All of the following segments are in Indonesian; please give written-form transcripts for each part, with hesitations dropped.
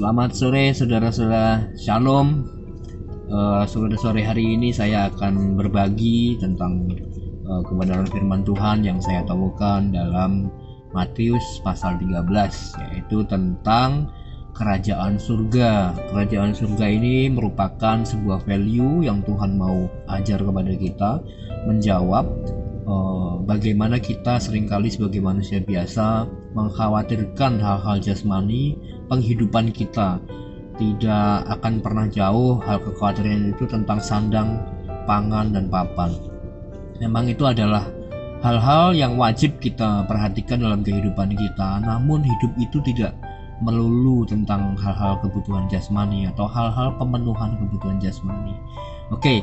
Selamat sore saudara-saudara, Shalom. Sore hari ini saya akan berbagi tentang kebenaran firman Tuhan yang saya temukan dalam Matius pasal 13, yaitu tentang kerajaan surga. Kerajaan surga ini merupakan sebuah value yang Tuhan mau ajar kepada kita, menjawab bagaimana kita seringkali sebagai manusia biasa mengkhawatirkan hal-hal jasmani penghidupan kita. Tidak akan pernah jauh hal kekhawatiran itu tentang sandang, pangan, dan papan. Memang itu adalah hal-hal yang wajib kita perhatikan dalam kehidupan kita. Namun hidup itu tidak melulu tentang hal-hal kebutuhan jasmani atau hal-hal pemenuhan kebutuhan jasmani. Oke,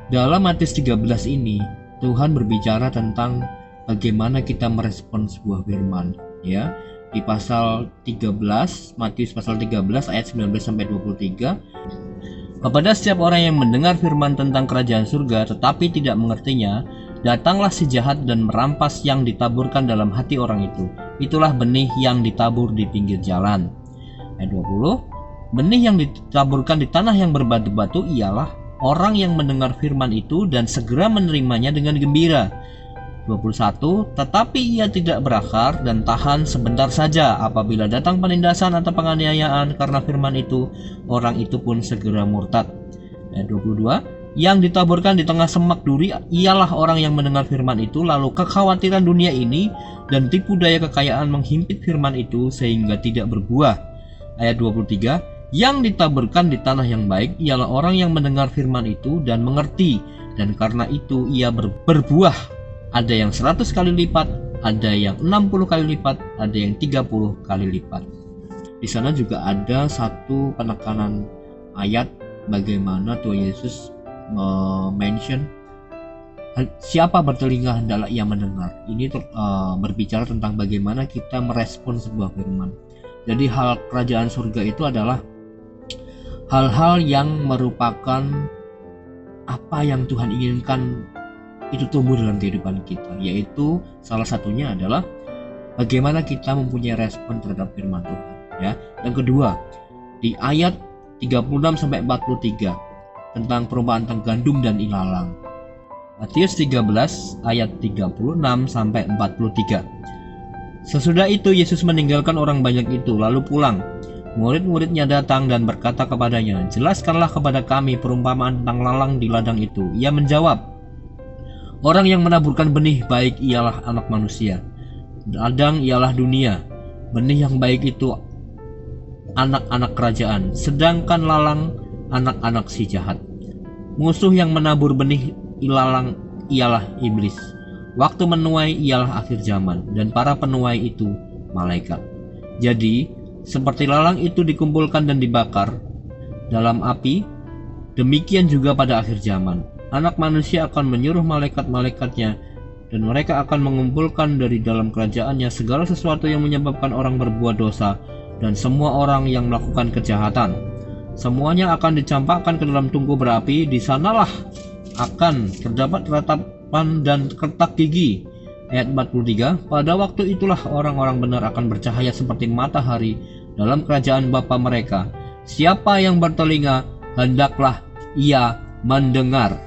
dalam Matius 13 ini Tuhan berbicara tentang bagaimana kita merespon sebuah firman, ya. Di pasal 13, Matius pasal 13 ayat 19 sampai 23. Kepada setiap orang yang mendengar firman tentang kerajaan surga tetapi tidak mengertinya, datanglah si jahat dan merampas yang ditaburkan dalam hati orang itu. Itulah benih yang ditabur di pinggir jalan. Ayat 20. Benih yang ditaburkan di tanah yang berbatu-batu ialah orang yang mendengar firman itu dan segera menerimanya dengan gembira. 21. Tetapi ia tidak berakar dan tahan sebentar saja. Apabila datang penindasan atau penganiayaan karena firman itu, orang itu pun segera murtad. Ayat 22. Yang ditaburkan di tengah semak duri ialah orang yang mendengar firman itu, lalu kekhawatiran dunia ini dan tipu daya kekayaan menghimpit firman itu sehingga tidak berbuah. Ayat 23. Yang ditaburkan di tanah yang baik ialah orang yang mendengar firman itu dan mengerti, dan karena itu ia berbuah. Ada yang 100 kali lipat, ada yang 60 kali lipat, ada yang 30 kali lipat. Di sana juga ada satu penekanan ayat bagaimana Tuhan Yesus mention siapa bertelinga hendaklah ia mendengar. Ini berbicara tentang bagaimana kita merespon sebuah firman. Jadi hal kerajaan surga itu adalah hal-hal yang merupakan apa yang Tuhan inginkan itu tumbuh dalam kehidupan kita, yaitu salah satunya adalah bagaimana kita mempunyai respon terhadap firman Tuhan, ya. Yang kedua, di ayat 36 sampai 43 tentang perumpamaan tentang gandum dan ilalang. Matius 13 ayat 36 sampai 43. Sesudah itu Yesus meninggalkan orang banyak itu lalu pulang. Murid-muridnya datang dan berkata kepadanya, "Jelaskanlah kepada kami perumpamaan tentang lalang di ladang itu." Ia menjawab, "Orang yang menaburkan benih baik ialah anak manusia. Ladang ialah dunia. Benih yang baik itu anak-anak kerajaan, sedangkan lalang anak-anak si jahat. Musuh yang menabur benih ilalang ialah iblis. Waktu menuai ialah akhir zaman, dan para penuai itu malaikat. Jadi, seperti lalang itu dikumpulkan dan dibakar dalam api, demikian juga pada akhir zaman. Anak manusia akan menyuruh malaikat-malaikatnya, dan mereka akan mengumpulkan dari dalam kerajaannya segala sesuatu yang menyebabkan orang berbuat dosa dan semua orang yang melakukan kejahatan. Semuanya akan dicampakkan ke dalam tungku berapi. Di sanalah akan terdapat ratapan dan kertak gigi. Ayat 43. Pada waktu itulah orang-orang benar akan bercahaya seperti matahari dalam kerajaan Bapa mereka. Siapa yang bertelinga, hendaklah ia mendengar.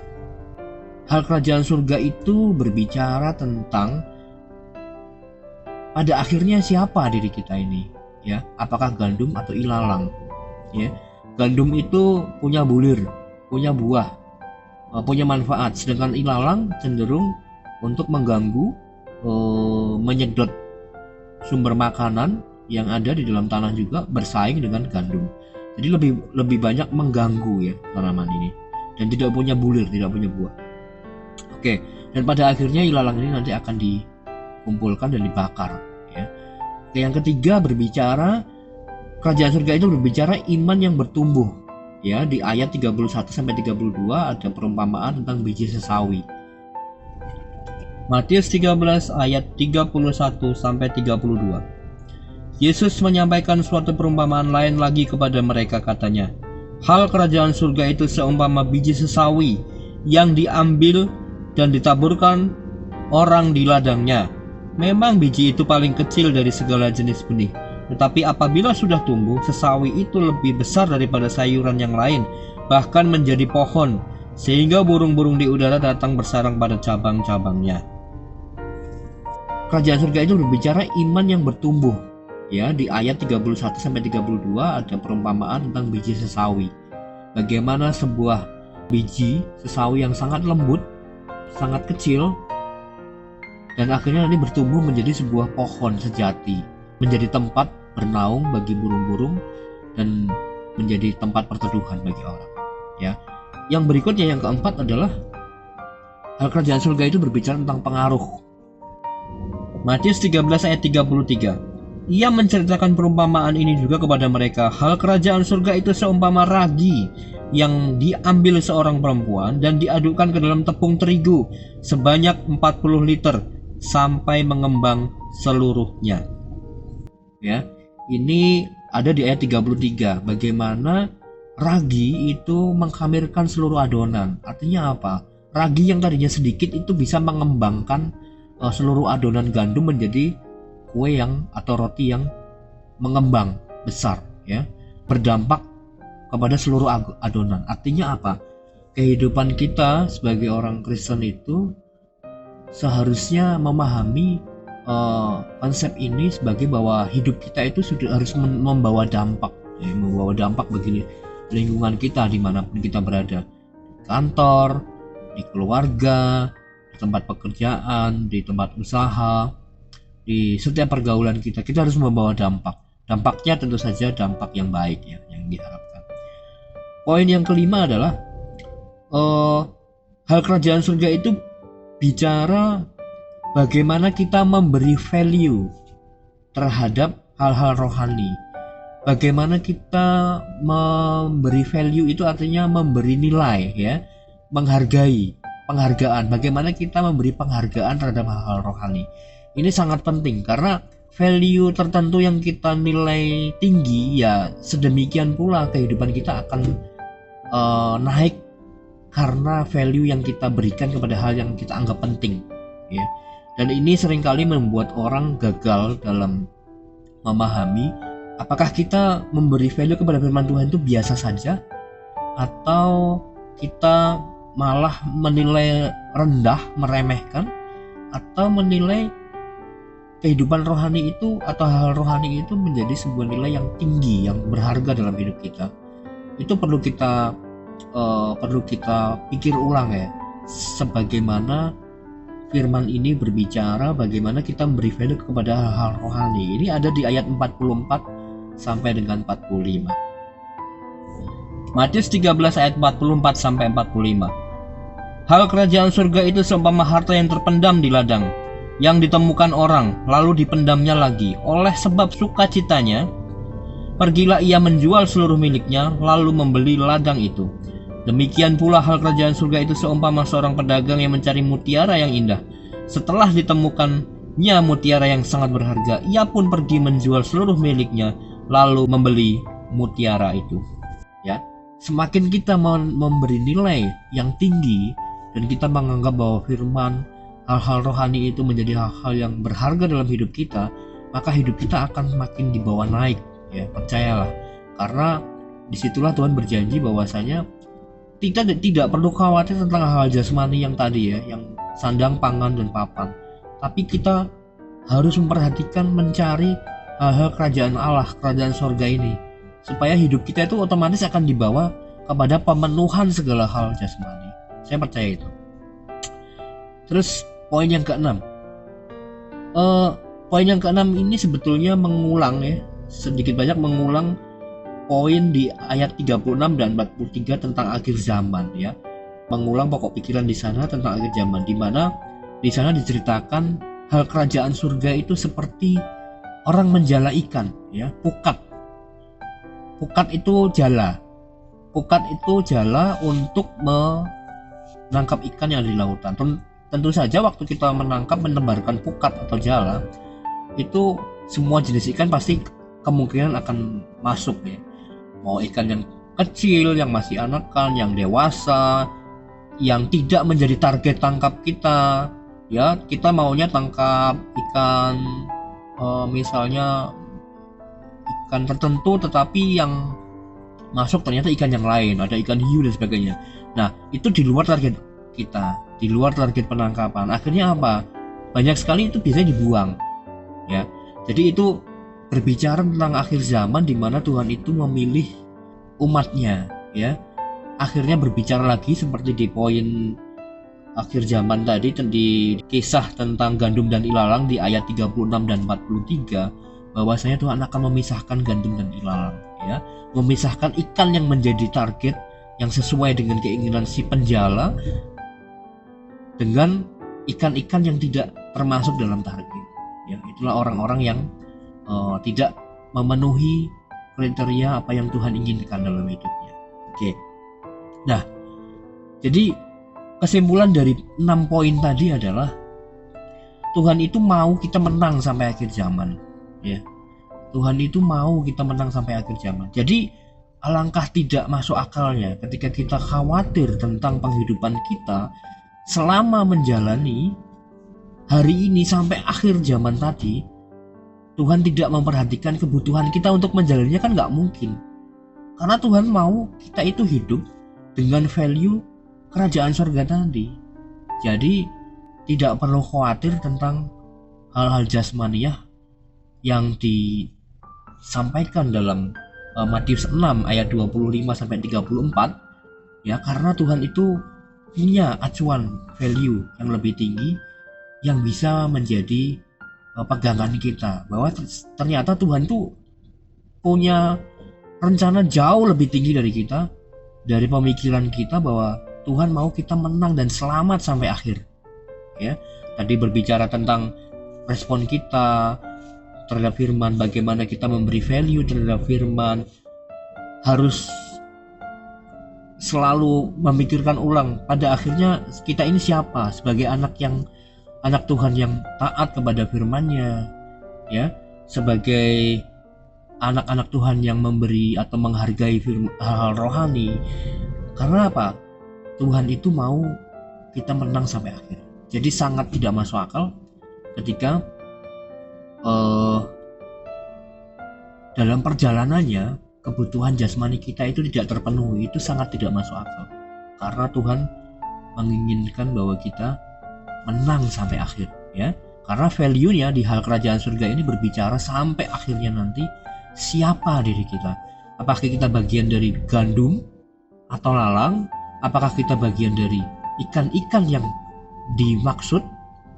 Hal kerajaan surga itu berbicara tentang pada akhirnya siapa diri kita ini, ya. Apakah gandum atau ilalang, ya. Gandum itu punya bulir, punya buah, punya manfaat, sedangkan ilalang cenderung untuk mengganggu, menyedot sumber makanan yang ada di dalam tanah, juga bersaing dengan gandum. Jadi lebih banyak mengganggu, ya, tanaman ini, dan tidak punya bulir, tidak punya buah. Oke, dan pada akhirnya ilalang ini nanti akan dikumpulkan dan dibakar, ya. Oke, yang ketiga berbicara kerajaan surga itu berbicara iman yang bertumbuh, ya. Di ayat 31 sampai 32 ada perumpamaan tentang biji sesawi. Matius 13 ayat 31 sampai 32. Yesus menyampaikan suatu perumpamaan lain lagi kepada mereka, katanya, "Hal kerajaan surga itu seumpama biji sesawi yang diambil dan ditaburkan orang di ladangnya. Memang biji itu paling kecil dari segala jenis benih, Tetapi apabila sudah tumbuh, sesawi itu lebih besar daripada sayuran yang lain, bahkan menjadi pohon, sehingga burung-burung di udara datang bersarang pada cabang-cabangnya. Kerajaan surga itu berbicara iman yang bertumbuh. Ya, di ayat 31 sampai 32 ada perumpamaan tentang biji sesawi. Bagaimana sebuah biji sesawi yang sangat lembut, sangat kecil, dan akhirnya nanti bertumbuh menjadi sebuah pohon sejati, menjadi tempat bernaung bagi burung-burung dan menjadi tempat perteduhan bagi orang. Ya, yang berikutnya yang keempat adalah hal kerajaan surga itu berbicara tentang pengaruh. Matius 13 ayat 33. Ia menceritakan perumpamaan ini juga kepada mereka. Hal kerajaan surga itu seumpama ragi yang diambil seorang perempuan dan diadukkan ke dalam tepung terigu sebanyak 40 liter sampai mengembang seluruhnya. Ya, ini ada di ayat 33. Bagaimana ragi itu menghamirkan seluruh adonan. Artinya apa? Ragi yang tadinya sedikit itu bisa mengembangkan seluruh adonan gandum menjadi kue yang atau roti yang mengembang besar, ya, berdampak kepada seluruh adonan. Artinya apa? Kehidupan kita sebagai orang Kristen itu seharusnya memahami konsep ini sebagai bahwa hidup kita itu sudah harus membawa dampak, ya, membawa dampak bagi lingkungan kita dimanapun kita berada, di kantor, di keluarga, di tempat pekerjaan, di tempat usaha, di setiap pergaulan kita harus membawa dampak. Dampaknya tentu saja dampak yang baik, ya, yang diharapkan. Poin yang kelima adalah hal kerajaan surga itu bicara bagaimana kita memberi value terhadap hal-hal rohani. Bagaimana kita memberi value itu artinya memberi nilai, ya, menghargai, penghargaan. Bagaimana kita memberi penghargaan terhadap hal-hal rohani. Ini sangat penting karena value tertentu yang kita nilai tinggi, ya sedemikian pula kehidupan kita akan naik karena value yang kita berikan kepada hal yang kita anggap penting, ya. Dan ini seringkali membuat orang gagal dalam memahami apakah kita memberi value kepada firman Tuhan itu biasa saja atau kita malah menilai rendah, meremehkan, atau menilai kehidupan rohani itu atau hal rohani itu menjadi sebuah nilai yang tinggi, yang berharga dalam hidup kita. Itu perlu kita pikir ulang, ya, sebagaimana firman ini berbicara bagaimana kita memberi value kepada hal-hal rohani. Ini ada di ayat 44 sampai dengan 45. Matius 13 ayat 44 sampai 45. Hal kerajaan surga itu seumpama harta yang terpendam di ladang, yang ditemukan orang, lalu dipendamnya lagi. Oleh sebab sukacitanya, pergilah ia menjual seluruh miliknya, lalu membeli ladang itu. Demikian pula hal kerajaan surga itu seumpama seorang pedagang yang mencari mutiara yang indah. Setelah ditemukannya mutiara yang sangat berharga, ia pun pergi menjual seluruh miliknya, lalu membeli mutiara itu. Ya, semakin kita memberi nilai yang tinggi dan kita menganggap bahwa firman, hal-hal rohani itu menjadi hal-hal yang berharga dalam hidup kita, maka hidup kita akan semakin dibawa naik, ya, percayalah. Karena disitulah Tuhan berjanji bahwasanya kita tidak perlu khawatir tentang hal jasmani yang tadi, ya, yang sandang, pangan, dan papan. Tapi kita harus memperhatikan, mencari hal-hal kerajaan Allah, kerajaan surga ini, supaya hidup kita itu otomatis akan dibawa kepada pemenuhan segala hal jasmani. Saya percaya itu. Terus poin yang keenam. Poin yang keenam ini sebetulnya mengulang, ya, sedikit banyak mengulang poin di ayat 36 dan 43 tentang akhir zaman, ya. Mengulang pokok pikiran di sana tentang akhir zaman, di mana di sana diceritakan hal kerajaan surga itu seperti orang menjala ikan, ya, pukat. Pukat itu jala. Pukat itu jala untuk menangkap ikan yang ada di lautan. Tentu saja waktu kita menangkap, menebarkan pukat atau jala, itu semua jenis ikan pasti kemungkinan akan masuk, ya. Mau ikan yang kecil, yang masih anakan, yang dewasa, yang tidak menjadi target tangkap kita, ya. Kita maunya tangkap ikan misalnya ikan tertentu, tetapi yang masuk ternyata ikan yang lain, ada ikan hiu dan sebagainya. Nah, itu di luar target kita, di luar target penangkapan. Akhirnya apa? Banyak sekali itu biasanya dibuang, ya. Jadi itu berbicara tentang akhir zaman di mana Tuhan itu memilih umatnya, ya. Akhirnya berbicara lagi seperti di poin akhir zaman tadi, di kisah tentang gandum dan ilalang di ayat 36 dan 43, bahwasanya Tuhan akan memisahkan gandum dan ilalang, ya, memisahkan ikan yang menjadi target yang sesuai dengan keinginan si penjala dengan ikan-ikan yang tidak termasuk dalam target, ya. Itulah orang-orang yang tidak memenuhi kriteria apa yang Tuhan inginkan dalam hidupnya. Oke. Nah, jadi kesimpulan dari 6 poin tadi adalah Tuhan itu mau kita menang sampai akhir zaman, ya. Tuhan itu mau kita menang sampai akhir zaman. Jadi alangkah tidak masuk akalnya ketika kita khawatir tentang penghidupan kita selama menjalani hari ini sampai akhir zaman tadi. Tuhan tidak memperhatikan kebutuhan kita untuk menjalaninya, kan nggak mungkin. Karena Tuhan mau kita itu hidup dengan value kerajaan surga tadi. Jadi tidak perlu khawatir tentang hal-hal jasmaniah yang disampaikan dalam Matius 6 ayat 25 sampai 34, ya, karena Tuhan itu punya acuan value yang lebih tinggi yang bisa menjadi pegangan kita, bahwa ternyata Tuhan tuh punya rencana jauh lebih tinggi dari kita, dari pemikiran kita, bahwa Tuhan mau kita menang dan selamat sampai akhir, ya. Tadi berbicara tentang respon kita terhadap firman, bagaimana kita memberi value terhadap firman, harus selalu memikirkan ulang pada akhirnya kita ini siapa sebagai anak Tuhan yang taat kepada firman-Nya, ya, sebagai anak-anak Tuhan yang memberi atau menghargai hal-hal rohani. Karena apa? Tuhan itu mau kita menang sampai akhir. Jadi sangat tidak masuk akal ketika dalam perjalanannya kebutuhan jasmani kita itu tidak terpenuhi. Itu sangat tidak masuk akal, karena Tuhan menginginkan bahwa kita menang sampai akhir, ya. Karena value-nya di hal kerajaan surga ini berbicara sampai akhirnya nanti siapa diri kita. Apakah kita bagian dari gandum atau lalang? Apakah kita bagian dari ikan-ikan yang dimaksud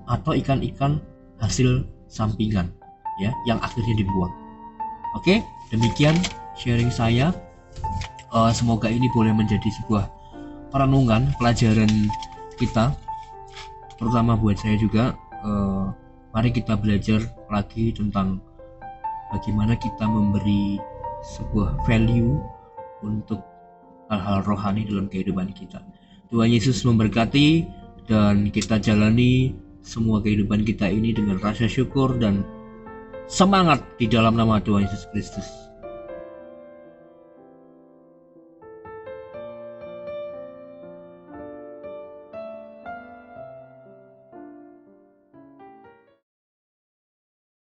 atau ikan-ikan hasil sampingan, ya, yang akhirnya dibuang. Oke, demikian sharing saya. Semoga ini boleh menjadi sebuah perenungan, pelajaran kita, terutama buat saya juga. Mari kita belajar lagi tentang bagaimana kita memberi sebuah value untuk hal-hal rohani dalam kehidupan kita. Tuhan Yesus memberkati, dan kita jalani semua kehidupan kita ini dengan rasa syukur dan semangat di dalam nama Tuhan Yesus Kristus.